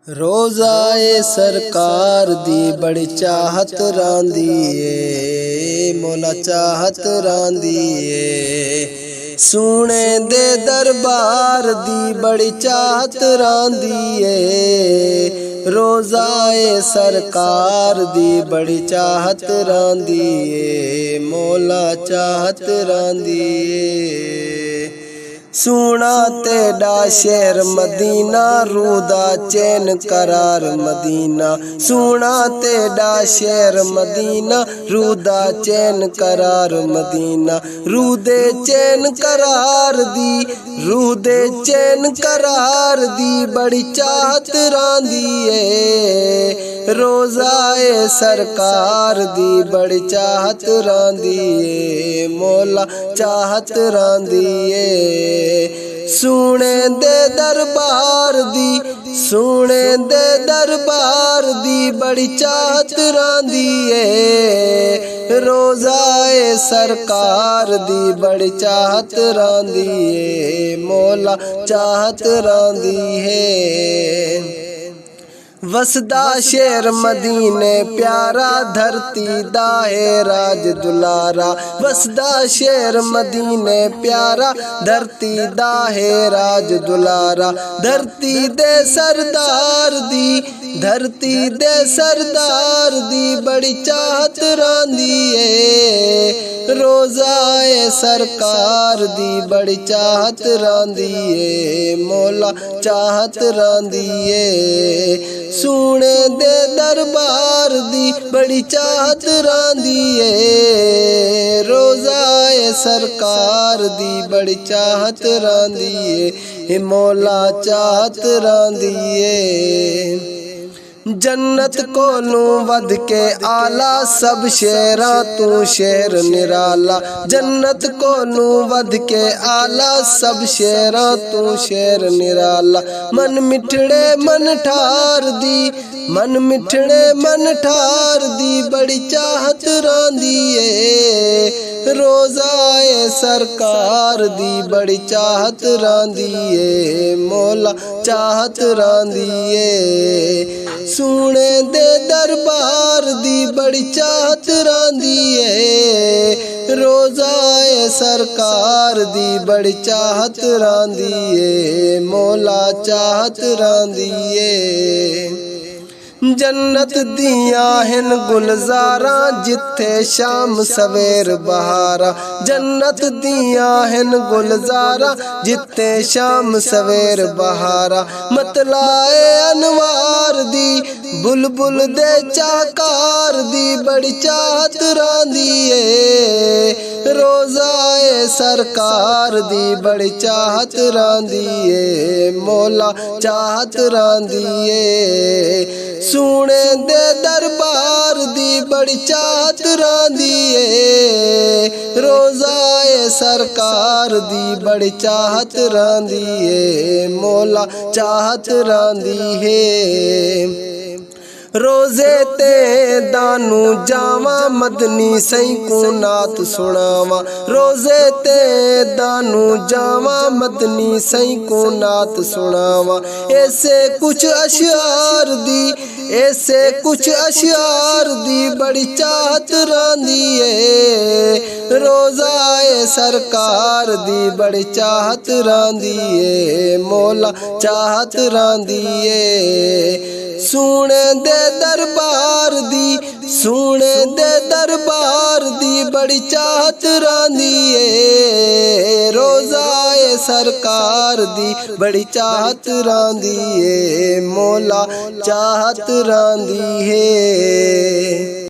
रोज़ाए सरकार दी बड़ी चाहत रांदी ए, मौला चाहत रांदी ए। सुने दे दरबार दी बड़ी चाहत रांदी ए। रोज़ाए सरकार दी बड़ी चाहत रांदी ए, मौला चाहत रांदी ए। सुना तेडा शहर मदीना रूदा चैन करार मदीना। सुना तेडा शहर मदीना रूदा चैन करार मदीना। रूदे चैन करार दी, रूदे चैन करार दी बड़ी चाहत रांदी ए। रोज़ाए सरकार दी बड़ी चाहत रांदी ए, मौला चाहत रांदी ए। सुने दे दरबार दी, सुने दे दरबार दी बड़ी चाहत रांदी ए। रोज़ाए सरकार दी बड़ी चाहत रांदी ए, मौला चाहत रांदी है। वसदा शेर मदीने प्यारा धरती दाहे राज दुलारा। वसदा शेर मदीने प्यारा धरती दाहे राज दुलारा। धरती दे सरदार दी, धरती दे सरदार दी बड़ी चाहत रांदी ए। रोज़ाए सरकार दी बड़ी चाहत रांदी ए, मौला चाहत रांदी ए। सुने दे दरबार दी बड़ी चाहत रांदी ए। रोज़ाए सरकार दी बड़ी चाहत रांदी ए, मौला चाहत रांदी ए। जन्नत कोलू वध के आला सब शेरा तू शेर निराला। जन्नत कोलू वध के आला सब शेरा तू शेर निराला। मन मिठड़े मन ठार दी, मन मिठड़े मन ठार दी बड़ी चाहत रांदी ए। रोज़ाए सरकार दी बड़ी चाहत रांदी ए, मौला चाहत रांदी ए। सुने दे दरबार दी बड़ी चाहत रांदी ए। रोज़ाए सरकार दी बड़ी चाहत रांदी ए, मौला चाहत रांदी ए। जन्नत दिया हिन गुलजारा जिथे शाम सवेर बहारा। जन्नत दिया हिन गुलजारा जिथे शाम सवेर बहारा। मतलाए अनवार दी बुलबुल दे चाकार दी बड़ी चाहत रांदी ए। रोज़ाए सरकार दी बड़ी चाहत रांदी ए, मौला चाहत रांदी ए। सुने दे दरबार दी बड़ी चाहत रांदी ए। रोज़ाए सरकार दी बड़ी चाहत रांदी ए, मौला चाहत रांदी है। रोज़े ते दानू जावा मदनी सही को नात सुनावा। रोज़े ते दानू जावा मदनी सही को नात सुनावा। ऐसे कुछ अशियार दी, ऐसे कुछ अशियार दी बड़ी चाहत रांदी ए। रोज़ाए सरकार दी बड़ी चाहत रांदी ए, मौला चाहत रांदी ए। सुने दे दरबार दी, सुने दे दरबार दी बड़ी चाहत रांदी ए। रोज़ाए सरकार दी बड़ी चाहत रांदी ए, मौला चाहत रांदी है।